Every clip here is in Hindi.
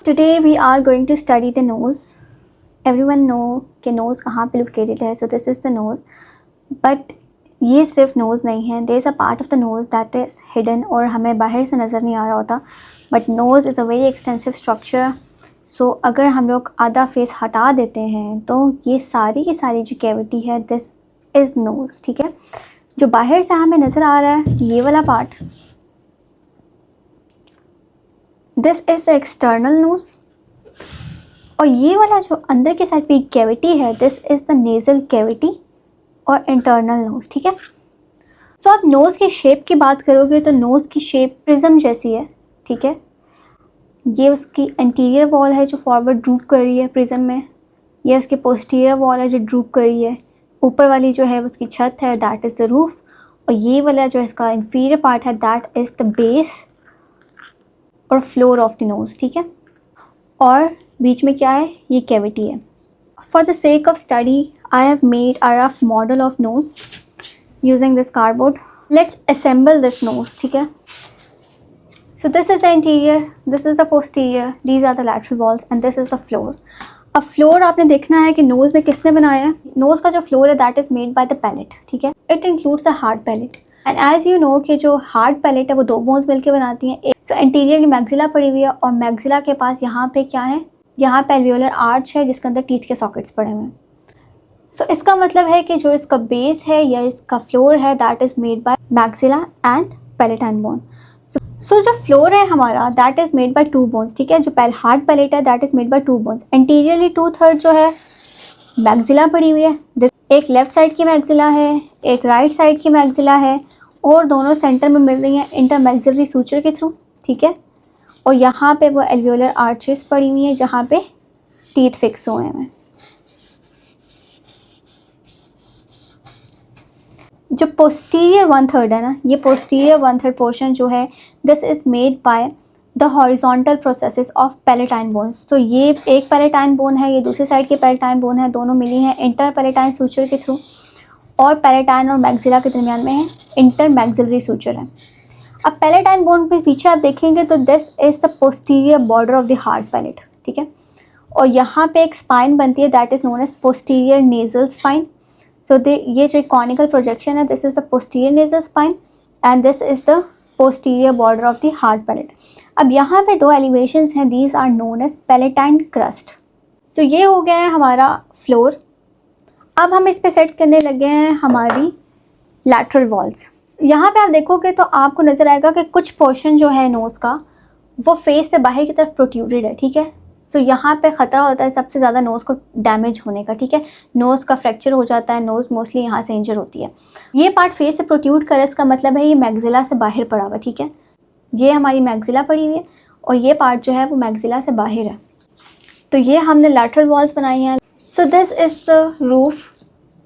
Today we are going to study the nose. Everyone know कि nose कहाँ पे located है. So this is the nose. But ये सिर्फ nose नहीं है. There is a part of the nose that is hidden और हमें बाहर से नज़र नहीं आ रहा होता. But nose is a very extensive structure. So अगर हम लोग आधा फेस हटा देते हैं तो ये सारी की सारी जो कैविटी है this is nose. ठीक है. जो बाहर से हमें नज़र आ रहा है ये वाला part, this is the external nose. और ये वाला जो अंदर के साइड पे कैविटी है this is the nasal cavity और इंटरनल नोज़. ठीक है. सो आप नोज़ की शेप की बात करोगे तो नोज़ की शेप प्रिज्म जैसी है. ठीक है. ये उसकी एंटीरियर वॉल है जो फॉरवर्ड ड्रूप कर रही है प्रिज्म में. ये उसकी पोस्टीरियर वॉल है जो ड्रूप कर रही है. ऊपर वाली जो है उसकी छत है दैट इज़ द रूफ. और ये वाला जो इसका इंफीरियर पार्ट है दैट इज़ द बेस और फ्लोर ऑफ द नोज़. ठीक है. और बीच में क्या है, ये कैविटी है. For the sake of study I have made a rough model of nose using this cardboard. Let's assemble this nose. ठीक है. So this is the interior, this is the posterior, these are the lateral walls and this is the floor. अब फ्लोर आपने देखना है कि नोज़ में किसने बनाया है. नोज़ का जो फ्लोर है that is made by the palate. ठीक है. It includes a hard palate and as you know कि जो हार्ड पैलेट है वो दो बोन्स मिलकर बनाती हैं. सो इंटीरियर की मैग्जिला पड़ी हुई है और मैग्जिला के पास यहाँ पे क्या है, यहाँ पे एल्वियोलर आर्च है जिसके अंदर टीथ के सॉकेट्स पड़े हुए हैं. सो इसका मतलब है कि जो इसका बेस है या इसका फ्लोर है that is made by maxilla and palatine bone. So जो फ्लोर है हमारा that is made by two bones. ठीक है. जो हार्ड पैलेट है that is made by two bones. Anteriorly 2/3 जो है मैग्जिला पड़ी हुई है. एक लेफ़्ट साइड की मैग्जिला है, एक राइट साइड की मैग्जिला है और दोनों सेंटर में मिल रही हैं इंटरमैग्जिलरी सूचर के थ्रू. ठीक है. और यहाँ पे वो एल्वियोलर आर्चेस पड़ी हुई हैं जहाँ पे टीथ फिक्स हुए हैं. जो पोस्टीरियर 1/3 है ना, ये पोस्टीरियर 1/3 पोर्शन जो है this is made by the horizontal processes of palatine bones. तो ये एक पैलेटाइन बोन है, ये दूसरी साइड की पैलेटाइन बोन है, दोनों मिली हैं इंटर पैलेटाइन सूचर के थ्रू. और पैलेटाइन और मैग्जिला के दरमियान में है इंटर मैग्जिलरी सूचर है. अब पैलेटाइन बोन के पीछे आप देखेंगे तो this is the posterior border of the hard palate. ठीक है. और यहाँ पे एक स्पाइन बनती है that is known as posterior nasal spine. So ये जो कॉनिकल प्रोजेक्शन है this is the posterior nasal spine and this is the posterior border of the hard palate. अब यहाँ पे दो एलिवेशंस हैं, these are known as palatine crest. So ये हो गया है हमारा फ्लोर. अब हम इस पे सेट करने लगे हैं हमारी लैटरल वॉल्स. यहाँ पे आप देखोगे तो आपको नज़र आएगा कि कुछ पोर्शन जो है नोज़ का वो फेस पे बाहर की तरफ प्रोट्रूडेड है. ठीक है. सो यहाँ पे ख़तरा होता है सबसे ज़्यादा नोज़ को डैमेज होने का. ठीक है. नोज़ का फ्रैक्चर हो जाता है, नोज़ मोस्टली यहाँ से इंजर होती है. ये पार्ट फेस से प्रोट्रूड करे इसका मतलब है ये मैग्जिला से बाहर पड़ा हुआ. ठीक है. ये हमारी मैग्जिला पड़ी हुई है और ये पार्ट जो है वो मैग्जिला से बाहर है. तो ये हमने लैटरल वॉल्स बनाई हैं. So this is the roof.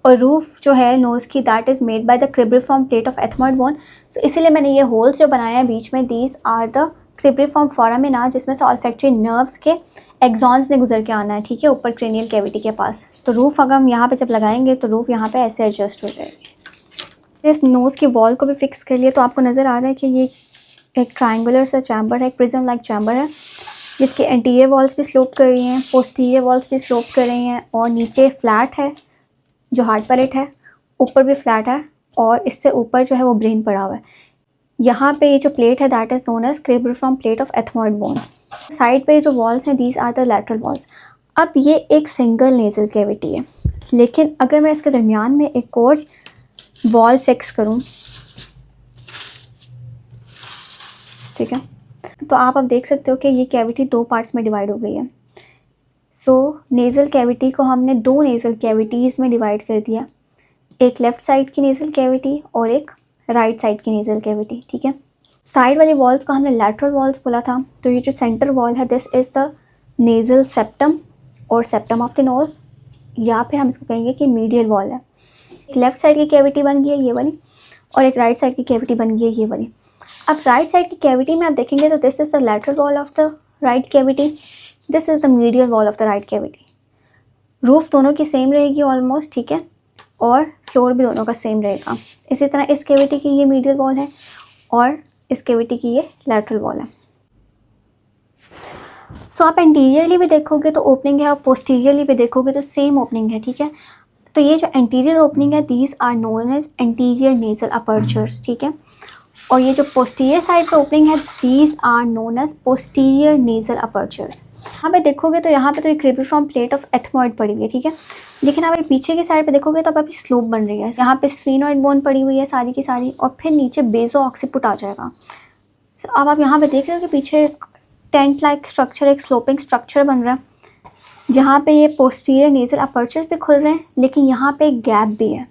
और रूफ जो है नोज़ की that is made by the cribriform plate of ethmoid bone. तो इसीलिए मैंने ये होल्स जो बनाए हैं बीच में these are the cribriform foramina जिसमें से ऑल्फैक्टरी नर्व्स के एक्सॉन्स ने गुजर के आना है. ठीक है. ऊपर क्रेनियल कैविटी के पास. तो रूफ अगर हम यहाँ पे जब लगाएंगे तो रूफ यहाँ पे ऐसे एडजस्ट हो जाएगी. इस नोज़ की वॉल को भी फिक्स कर लिया तो आपको नज़र आ रहा है कि ये एक ट्रायंगुलर सा चैम्बर है, एक प्रिज्म लाइक चैम्बर है जिसके इंटीरियर वॉल्स भी स्लोप कर रही हैं, पोस्टीरियर वॉल्स भी स्लोप कर रही हैं और नीचे फ्लैट है जो हार्ड पैलेट है, ऊपर भी फ्लैट है और इससे ऊपर जो है वो ब्रेन पड़ा हुआ है. यहाँ पे ये जो प्लेट है that is known as cribriform plate of ethmoid bone. Side पे जो वॉल्स हैं these are the lateral walls. अब ये एक सिंगल नेज़ल कैविटी है, लेकिन अगर मैं इसके दरमियान में एक और वॉल फिक्स करूँ, ठीक है, तो आप अब देख सकते हो कि ये कैविटी दो पार्ट्स में डिवाइड हो गई है. सो नेज़ल कैविटी को हमने दो नेज़ल कैविटीज़ में डिवाइड कर दिया, एक लेफ़्ट साइड की नेज़ल कैविटी और एक राइट साइड की नेज़ल कैविटी. ठीक है. साइड वाली वॉल्स को हमने लैटरल वॉल्स बोला था. तो ये जो सेंटर वॉल है this is the nasal septum और सेप्टम ऑफ द नोज़, या फिर हम इसको कहेंगे कि मीडियल वॉल है. एक लेफ़्ट साइड की कैविटी बन गई है ये वाली और एक राइट साइड की कैविटी बन गई है ये वाली. अब राइट साइड की कैविटी में आप देखेंगे तो this is the lateral wall of the right cavity, this is the medial wall of the right cavity. Roof दोनों की सेम रहेगी ऑलमोस्ट. ठीक है. और फ्लोर भी दोनों का सेम रहेगा. इसी तरह इस कैविटी की ये मीडियल वॉल है और इस कैविटी की ये लैटरल वॉल है. सो आप एंटीरियरली भी देखोगे तो ओपनिंग है और पोस्टीरियरली भी देखोगे तो सेम ओपनिंग है, ठीक है। तो ये जो एंटीरियर ओपनिंग है these are known as anterior nasal apertures, ठीक है। और ये जो पोस्टीरियर साइड पे ओपनिंग है these are known as posterior nasal apertures. यहाँ पे देखोगे तो यहाँ पे तो एक क्रिबिफॉर्म प्लेट ऑफ एथमॉइड पड़ी हुई है, ठीक है। लेकिन आप पीछे की साइड पे देखोगे तो अब अभी स्लोप बन रही है, यहाँ पे स्फीनॉइड बोन पड़ी हुई है सारी की सारी, और फिर नीचे बेजो ऑक्सीपुट आ जाएगा। अब आप यहाँ पे देख रहे हो कि पीछे टेंट लाइक स्ट्रक्चर, एक स्लोपिंग स्ट्रक्चर बन रहा है, जहाँ पे ये पोस्टीरियर नेजल अपर्चर्स भी खुल रहे हैं, लेकिन यहाँ पे एक गैप भी है।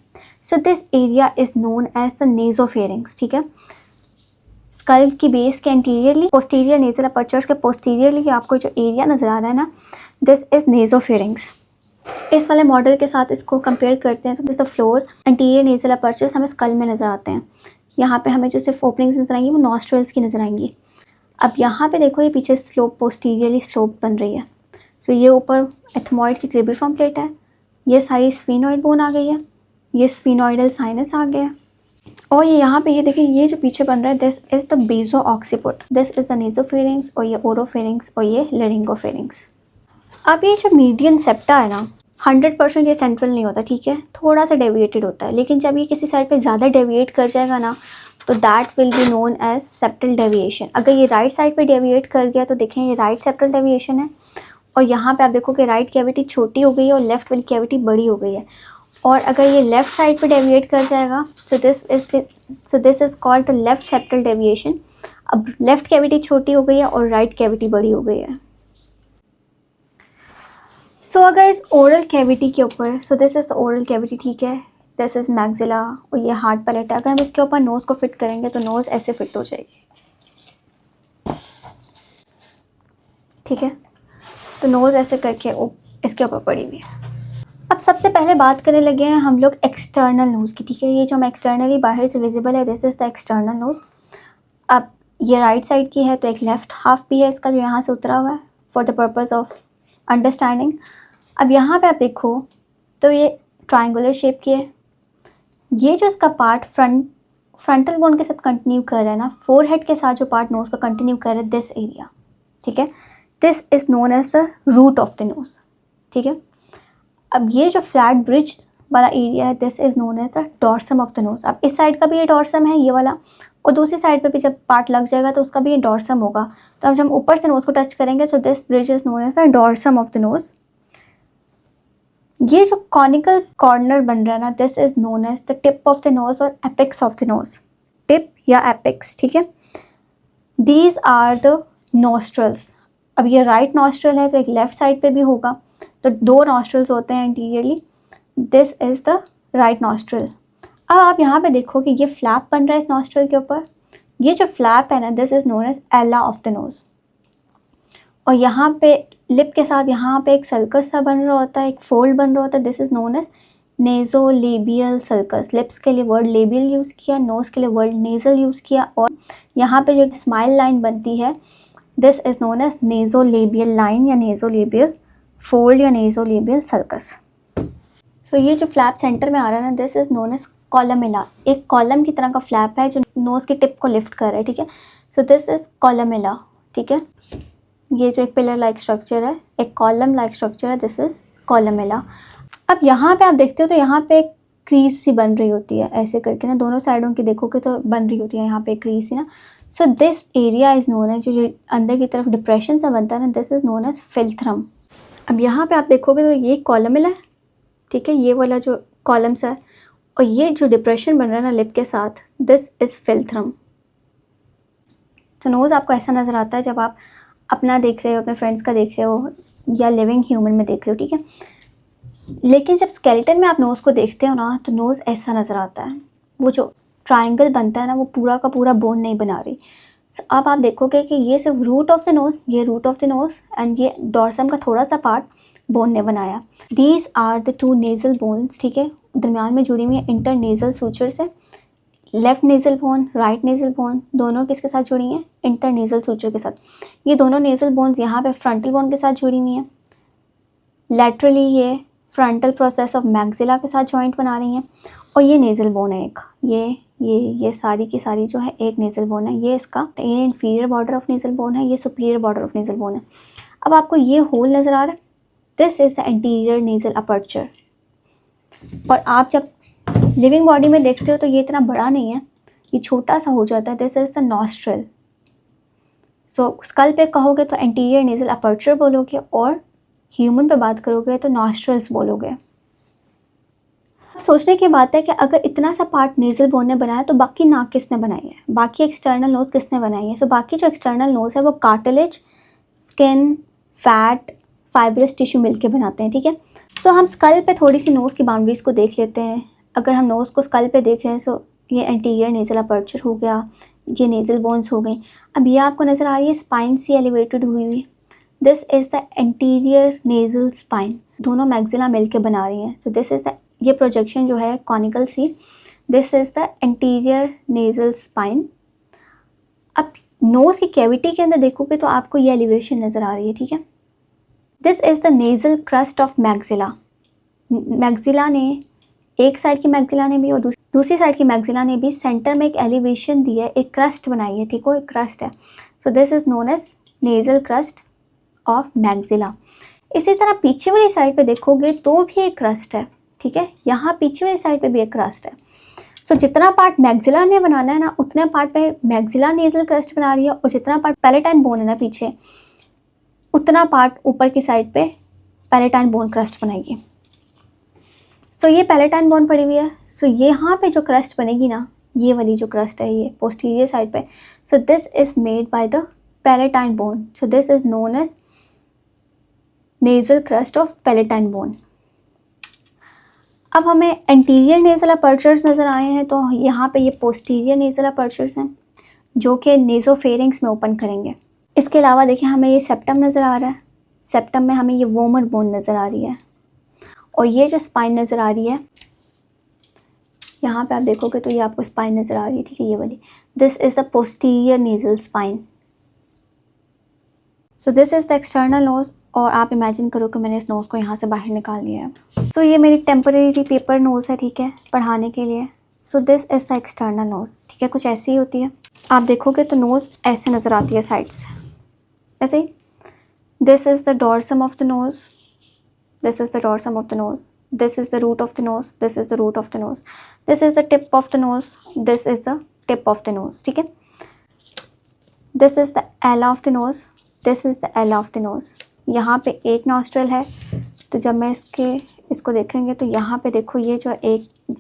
So this area is known as the nasopharynx, ठीक है। स्कल की बेस के एंटीरियरली पोस्टीरियर नेजल अपर्चर्स के पोस्टीरियरली आपको जो एरिया नज़र आ रहा है ना, दिस इज नेजोफेरिंग्स। इस वाले मॉडल के साथ इसको कंपेयर करते हैं तो this the floor anterior nasal apertures हमें स्कल में नज़र आते हैं। यहाँ पे हमें जो सिर्फ ओपनिंग्स नज़र आएंगी वो नॉस्ट्रल्स की नज़र आएंगी। अब यहाँ पे देखो ये पीछे स्लोप पोस्टीरियरली स्लोप बन रही है। सो ये ऊपर एथमॉइड की क्रिबिफॉर्म प्लेट है, ये सारी स्फीनॉइड बोन आ गई है, ये स्फीनॉइडल साइनस आ गया है, और ये यहाँ पे ये देखिए ये जो पीछे बन रहा है this is the basiocciput, this is the nasopharynx, और ये ओरोफेरिंग्स और ये लेरिंगोफेरिंग्स। अब ये जो मीडियन सेप्टा है ना 100% ये सेंट्रल नहीं होता, ठीक है, थोड़ा सा डेविएटेड होता है। लेकिन जब ये किसी साइड पे ज़्यादा डेविएट कर जाएगा ना तो that will be known as septal deviation. अगर ये राइट साइड पे डेविएट कर गया तो देखें ये राइट सेप्टल डेविएशन है, और यहाँ पे आप देखो कि राइट कैविटी छोटी हो गई है और लेफ्ट वाली कैविटी बड़ी हो गई है। और अगर ये लेफ़्ट साइड पे डेविएट कर जाएगा सो this is called the left septal deviation. अब लेफ़्ट कैविटी छोटी हो गई है और राइट कैविटी बड़ी हो गई है। सो अगर इस ओरल कैविटी के ऊपर, सो this is the oral cavity, ठीक है, दिस इज़ मैक्सिला और ये हार्ड पैलेट है। अगर हम इसके ऊपर नोज़ को फिट करेंगे तो नोज़ ऐसे फिट हो जाएगी, ठीक है। तो नोज़ ऐसे करके इसके ऊपर पड़ी हुई है। अब सबसे पहले बात करने लगे हैं हम लोग एक्सटर्नल नोज़ की, ठीक है। ये जो हम एक्सटर्नली बाहर से विजिबल है this is the external nose. अब ये राइट साइड की है तो एक लेफ़्ट हाफ भी है इसका जो यहाँ से उतरा हुआ है for the purpose of understanding. अब यहाँ पे आप देखो तो ये ट्रायंगुलर शेप की है, ये जो इसका पार्ट फ्रंटल बोन के साथ कंटिन्यू कर रहा है ना, फोरहेड के साथ जो पार्ट नोज़ का कंटिन्यू कर रहा है दिस एरिया, ठीक है, this is known as the root of the nose, ठीक है। अब ये जो फ्लैट ब्रिज वाला एरिया है this is known as the dorsum of the nose. अब इस साइड का भी ये डॉर्सम है ये वाला, और दूसरी साइड पे भी जब पार्ट लग जाएगा तो उसका भी ये डॉर्सम होगा। तो अब जब हम ऊपर से नोज़ को टच करेंगे तो this bridge is known as the dorsum of the nose. ये जो कॉनिकल कॉर्नर बन रहा है ना this is known as the tip of the nose और apex of the nose, tip या एपेक्स, ठीक है। These are the nostrils. अब ये राइट नॉस्ट्रल है तो एक लेफ़्ट साइड पे भी होगा, तो दो नॉस्ट्रल्स होते हैं interiorly, this is the right nostril. अब आप यहाँ पे देखो कि ये फ्लैप बन रहा है इस नॉस्ट्रल के ऊपर, ये जो फ्लैप है ना दिस इज़ नोन एज एला ऑफ द नोज़। और यहाँ पे लिप के साथ यहाँ पे एक सल्कस सा बन रहा होता है, एक फोल्ड बन रहा होता है, this is known as nasolabial sulcus. Lips के लिए वर्ड लेबियल यूज़ किया, नोज़ के लिए वर्ड नेज़ल यूज़ किया, और यहाँ पे जो स्माइल लाइन बनती है this is known as nasolabial line या नेज़ोलेबियल फोल्ड या नेज़ोलेबियल सल्कस। सो ये जो फ्लैप सेंटर में आ रहा है ना this is known as columella. एक कॉलम की तरह का फ्लैप है जो नोज़ की टिप को लिफ्ट कर रहा है, ठीक है। सो दिस इज़ कॉलमेला, ठीक है। ये जो एक पिलर लाइक स्ट्रक्चर है, एक कॉलम लाइक स्ट्रक्चर है, दिस इज़ कॉलमेला। अब यहाँ पे आप देखते हो तो यहाँ पे एक क्रीज सी बन रही होती है ऐसे करके ना, दोनों साइडों की देखोगे तो बन रही होती है यहाँ पे क्रीज सी ना। So this area is known as जो अंदर की तरफ डिप्रेशन सा बनता है ना this is known as philtrum. अब यहाँ पे आप देखोगे तो ये कॉलमेला है, ठीक है, ये वाला जो कॉलम्स है, और ये जो डिप्रेशन बन रहा है ना लिप के साथ दिस इज़ फिल्थ्रम। तो नोज़ आपको ऐसा नज़र आता है जब आप अपना देख रहे हो, अपने फ्रेंड्स का देख रहे हो, या लिविंग ह्यूमन में देख रहे हो, ठीक है। लेकिन जब स्केलेटन में आप नोज़ को देखते हो ना तो नोज़ ऐसा नज़र आता है, वो जो ट्रायंगल बनता है ना वो पूरा का पूरा बोन नहीं बना रही। So, अब आप देखोगे कि ये सिर्फ रूट ऑफ द नोज़, ये root of the nose and ये डॉर्सम का थोड़ा सा पार्ट बोन ने बनाया। These are the two nasal bones, ठीक है, दरमियान में जुड़ी हुई है इंटर नेज़ल सूचर से। Left nasal bone, right nasal bone, दोनों किसके साथ जुड़ी हैं? इंटर नेज़ल सूचर के साथ। ये दोनों नेज़ल बोन्स यहाँ पे फ्रंटल बोन के साथ जुड़ी हुई हैं। लैटरली ये फ्रंटल प्रोसेस ऑफ मैक्सिला के साथ जॉइंट बना रही हैं, और ये नेज़ल बोन है एक, ये सारी की सारी जो है एक नेज़ल बोन है। ये इसका ये inferior border of nasal bone है, ये superior border of nasal bone है। अब आपको ये होल नज़र आ रहा है, this is the anterior nasal aperture. और आप जब लिविंग बॉडी में देखते हो तो ये इतना बड़ा नहीं है, ये छोटा सा हो जाता है। This is the nostril. So skull पे कहोगे तो एंटीरियर नेज़ल अपर्चर बोलोगे, और ह्यूमन पे बात करोगे तो नॉस्ट्रल्स बोलोगे। सोचने की बात है कि अगर इतना सा पार्ट नेज़ल बोन ने बनाया तो बाकी नाक किसने बनाई है, बाकी एक्सटर्नल नोज़ किसने बनाई है। सो बाकी जो एक्सटर्नल नोज़ है वो cartilage, skin, fat, fibrous tissue मिलके बनाते हैं, ठीक है। सो हम स्कल पे थोड़ी सी नोज़ की बाउंड्रीज़ को देख लेते हैं। अगर हम नोज़ को स्कल पे देख रहे हैं, सो ये एंटीरियर नेज़ल अपर्चर हो गया, ये नेज़ल बोन्स हो गई। अब ये आपको नज़र आ रही है स्पाइन सी एलिवेटेड हुई हुई, this is the anterior nasal spine. दोनों मैग्जिला मिलके बना रही हैं। सो दिस इज़ द, ये प्रोजेक्शन जो है कॉनिकल सी, this is the anterior nasal spine. अब नोज़ की कैविटी के अंदर देखोगे तो आपको ये एलिवेशन नज़र आ रही है, ठीक है। This is the nasal crest of maxilla. Maxilla ने, एक साइड की मैग्जिला ने भी और दूसरी साइड की मैग्जिला ने भी सेंटर में एक एलिवेशन दी है, एक क्रस्ट बनाई है, ठीक हो, एक क्रस्ट है। So this is known as nasal crest of maxilla. इसी तरह पीछे वाली साइड पे देखोगे तो भी एक क्रस्ट है, ठीक है। यहाँ पीछे वाली साइड पे भी एक क्रस्ट है। सो जितना पार्ट मैग्जिला ने बनाना है ना, उतने पार्ट पे मैग्जिला नेज़ल क्रस्ट बना रही है, और जितना पार्ट पैलेटाइन बोन है ना पीछे, उतना पार्ट ऊपर की साइड पे पैलेटाइन बोन क्रस्ट बनाएगी। सो ये पैलेटाइन बोन पड़ी हुई है। सो यहाँ पे जो क्रस्ट बनेगी ना, ये वाली जो क्रस्ट है ये पोस्टीरियर साइड पे, so this is made by the palatine bone. So this is known as nasal crest of palatine bone. अब हमें एंटीरियर नेज़ल अपर्चर्स नज़र आए हैं, तो यहाँ पे ये पोस्टीरियर नेज़ल अपर्चर्स हैं जो कि नेज़ोफेरिंग्स में ओपन करेंगे। इसके अलावा देखिए हमें ये सेप्टम नज़र आ रहा है, सेप्टम में हमें ये वोमर बोन नज़र आ रही है, और ये जो स्पाइन नज़र आ रही है, यहाँ पे आप देखोगे तो ये आपको स्पाइन नज़र आ रही है, ठीक है, ये वाली, this is the posterior nasal spine. So this is the external nose, और आप इमेजिन करो कि मैंने इस नोज़ को यहाँ से बाहर निकाल लिया है। सो ये मेरी टेम्परेरी पेपर नोज़ है, ठीक है, पढ़ाने के लिए। So this is the external nose, ठीक है, कुछ ऐसी ही होती है। आप देखोगे तो नोज़ ऐसे नज़र आती है साइड्स, ऐसे ही। This is the dorsum of the nose, this is the dorsum of the nose, this is the root of the nose, this is the root of the nose, this is the tip of the nose, this is the tip of the nose, ठीक है। this is the ala of the nose, this is the ala of the nose। यहाँ पे एक नॉस्ट्रल है, तो जब मैं इसको देखेंगे तो यहाँ पे देखो ये जो एक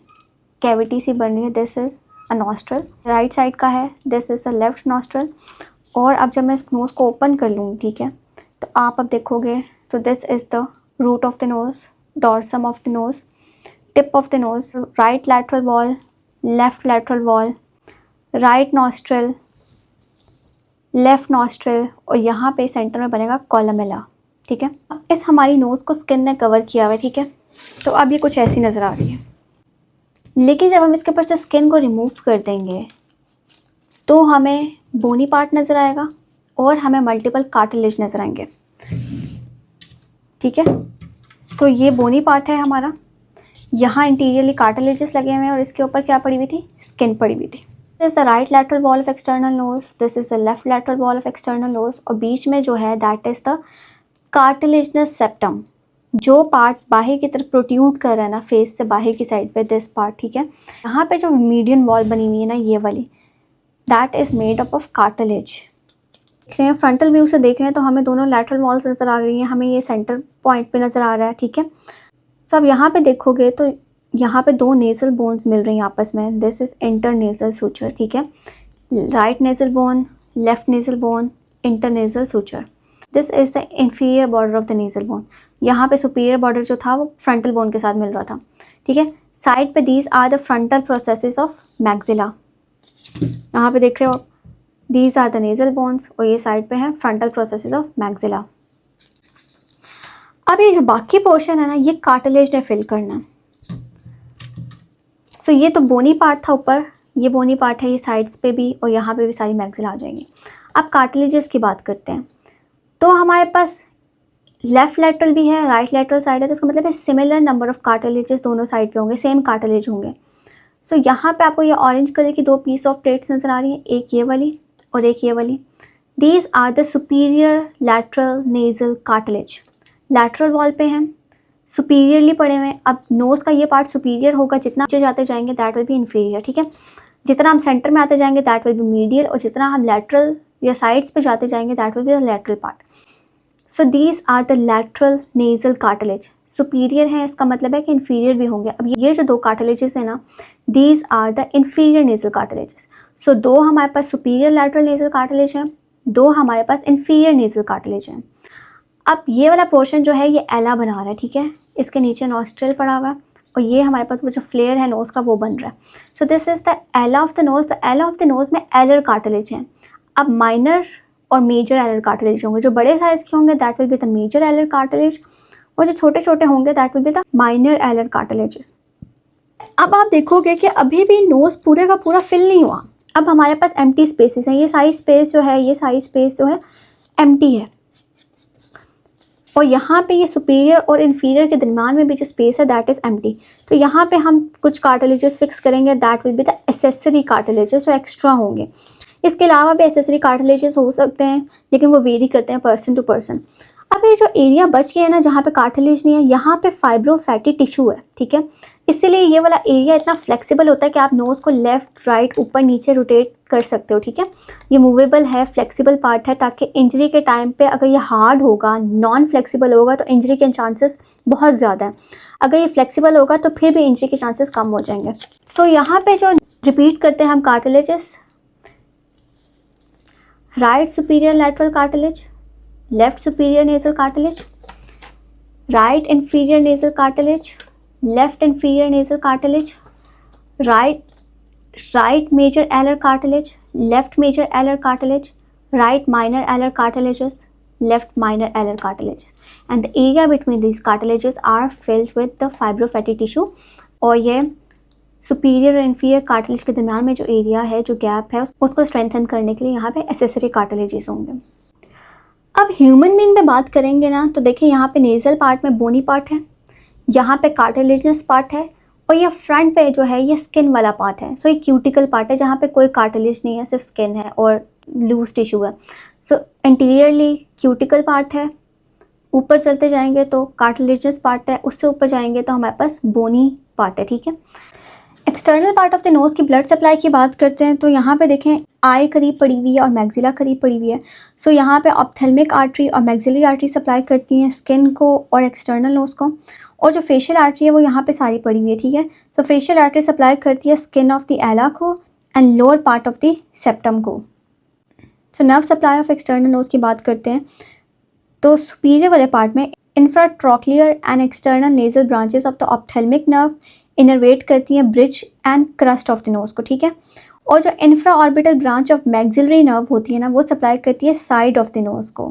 कैविटी सी बन रही है, this is a nostril, right side का है, this is the left nostril. और अब जब मैं इस नोज़ को ओपन कर लूँगी, ठीक है, तो आप अब देखोगे तो this is the root of the nose, dorsum of the nose, tip of the nose, right lateral wall, left lateral wall, right nostril, left nostril, और यहाँ पे सेंटर में बनेगा कॉलमेला, ठीक है। अब इस हमारी नोज़ को स्किन ने कवर किया हुआ है, ठीक है। तो अब ये कुछ ऐसी नज़र आ रही है, लेकिन जब हम इसके ऊपर से स्किन को रिमूव कर देंगे तो हमें बोनी पार्ट नज़र आएगा और हमें मल्टीपल कार्टिलेज नज़र आएंगे, ठीक है। सो ये बोनी पार्ट है हमारा, यहाँ इंटीरियरली कार्टिलेजेस लगे हुए हैं, और इसके ऊपर क्या पड़ी हुई थी, स्किन पड़ी हुई थी। This is the right lateral wall of external nose, this is the left lateral wall of external nose, और बीच में जो है that is the cartilaginous septum, जो पार्ट बाहर की तरफ प्रोट्यूट कर रहा है ना, फेस से बाहर की साइड पे, दिस पार्ट, ठीक है। यहाँ पे जो मीडियन वॉल बनी हुई है ना, ये वाली, that is made up of cartilage. देख रहे हैं फ्रंटल व्यू से देख रहे हैं तो हमें दोनों लैटरल वॉल्स नज़र आ रही हैं, हमें ये सेंटर पॉइंट पे नज़र आ रहा है, ठीक है। सो अब यहाँ पे देखोगे तो यहाँ पे दो नेज़ल बोन्स मिल रही हैं आपस में, दिस इज़ इंटरनेज़ल सूचर, ठीक है, right nasal bone, left nasal bone, internasal suture. This is the inferior border of the nasal bone. यहाँ पे सुपीरियर बॉर्डर जो था वो फ्रंटल बोन के साथ मिल रहा था, ठीक है। साइड पे these are the frontal processes of maxilla, यहाँ पे देख रहे हो, these are the nasal bones, और ये साइड पे हैं फ्रंटल प्रोसेसेस ऑफ मैग्जिला। अब ये जो बाकी पोर्शन है ना, ये कार्टिलेज ने फिल करना। सो ये तो बोनी पार्ट था ऊपर, ये बोनी पार्ट है, ये साइड्स पे भी और यहाँ पे भी सारी मैग्जिला आ जाएंगी। अब कार्टिलेजेस की बात करते हैं, तो हमारे पास लेफ़्ट लैटरल भी है, राइट लैटरल साइड है, तो इसका मतलब है सिमिलर नंबर ऑफ कार्टिलेजेस दोनों साइड पे होंगे, सेम कार्टिलेज होंगे। सो यहाँ पे आपको ये ऑरेंज कलर की दो पीस ऑफ प्लेट्स नज़र आ रही हैं, एक ये वाली और एक ये वाली। These are the superior lateral nasal cartilage. Lateral wall पे हैं, सुपीरियरली पड़े हुए हैं। अब नोज़ का ये पार्ट सुपीरियर होगा, जितना नीचे जाते जाएंगे दैट विल बी इन्फीरियर, ठीक है। जितना हम सेंटर में आते जाएंगे दैट विल बी मीडियल, और जितना हम लैटरल या साइड्स पे जाते जाएंगे that will be the lateral part. So these are the lateral nasal cartilage. Superior है, इसका मतलब है कि इन्फीरियर भी होंगे। अब ये जो दो कार्टिलेजेस हैं ना, these are the inferior nasal cartilages. So दो हमारे पास सुपीरियर लैटरल नेजल कार्टिलेज हैं, दो हमारे पास इन्फीरियर नेजल कार्टिलेज हैं। अब ये वाला पोर्शन जो है ये एला बना रहा है, ठीक है। इसके नीचे नॉस्ट्रिल पड़ा हुआ है और ये हमारे पास वो जो फ्लेयर है नोज़ का वो बन रहा है। सो दिस इज़ द एला ऑफ द नोज़। द एला ऑफ द नोज़ में एलर कार्टिलेज हैं। अब माइनर और मेजर एलर कार्टिलेज होंगे। जो बड़े साइज़ के होंगे that will be the major alar cartilage, और जो छोटे छोटे होंगे that will be the minor alar cartilages. अब आप देखोगे कि अभी भी नोज़ पूरे का पूरा फिल नहीं हुआ। अब हमारे पास एम्प्टी स्पेसेस हैं। ये सारी स्पेस जो है, ये सारी स्पेस जो है एम्प्टी है, और यहाँ पे ये सुपीरियर और इन्फीरियर के दरमियान में भी जो स्पेस है दैट इज़ एम्प्टी। तो यहाँ पे हम कुछ कार्टिलेजेस फिक्स करेंगे, that will be the accessory cartilages, जो एक्स्ट्रा होंगे। इसके अलावा भी एसेसरी कार्टिलेजेस हो सकते हैं, लेकिन वो वेरी करते हैं पर्सन टू पर्सन। अब ये जो एरिया बच गया है ना, जहाँ पे कार्टिलेज नहीं है, यहाँ पे फाइब्रो फैटी टिश्यू है, ठीक है। इसीलिए ये वाला एरिया इतना फ्लेक्सिबल होता है कि आप नोज़ को लेफ़्ट राइट ऊपर नीचे रोटेट कर सकते हो, ठीक है। ये मूवेबल है, फ्लेक्सिबल पार्ट है, ताकि इंजरी के टाइम पे अगर ये हार्ड होगा, नॉन फ्लेक्सिबल होगा तो इंजरी के चांसेस बहुत ज़्यादा हैं। अगर ये फ्लेक्सिबल होगा तो फिर भी इंजरी के चांसेस कम हो जाएंगे। सो यहाँ पे जो रिपीट करते हैं हम cartilages, right superior lateral cartilage, left superior nasal cartilage, right inferior nasal cartilage, left inferior nasal cartilage, right major alar cartilage, left major alar cartilage, right minor alar cartilages, left minor alar cartilages, and the area between these cartilages are filled with the fibrofatty tissue। और ये सुपीरियर और इन्फीरियर कार्टिलेज के दरमियान में जो एरिया है, जो गैप है, उसको स्ट्रेंथन करने के लिए यहाँ पे एसेसरी कार्टिलेजेस होंगे। अब ह्यूमन बीइंग में बात करेंगे ना, तो देखिए यहाँ पे नेज़ल पार्ट में बोनी पार्ट है, यहाँ पे कार्टिलेजनस पार्ट है, और ये फ्रंट पे जो है ये स्किन वाला पार्ट है। सो ये क्यूटिकल पार्ट है जहाँ पे कोई कार्टिलेज नहीं है, सिर्फ स्किन है और लूज टिश्यू है। सो इंटीरियरली क्यूटिकल पार्ट है, ऊपर चलते जाएंगे तो कार्टिलेजनस पार्ट है, उससे ऊपर जाएंगे तो हमारे पास बोनी पार्ट है, ठीक है। External part of the nose की ब्लड सप्लाई की बात करते हैं तो यहाँ पे देखें आई करीब पड़ी हुई है और मैक्सिला करीब पड़ी हुई है। सो यहाँ पे ऑप्थेल्मिक आर्टरी और मैक्सिलरी आर्टरी सप्लाई करती हैं स्किन को और एक्सटर्नल नोज़ को, और जो फेशियल आर्टरी है वो यहाँ पे सारी पड़ी हुई है, ठीक है। सो फेशियल आर्टरी सप्लाई करती है स्किन ऑफ द एला को and lower part of the septum को। So nerve supply of external nose की बात करते हैं तो सुपीरियर वाले पार्ट में infratrochlear and external nasal branches of the ophthalmic nerve innervate करती हैं bridge and crest of the nose को, ठीक है। और जो infraorbital branch of maxillary nerve होती है ना, वो सप्लाई करती है साइड ऑफ द नोज़ को।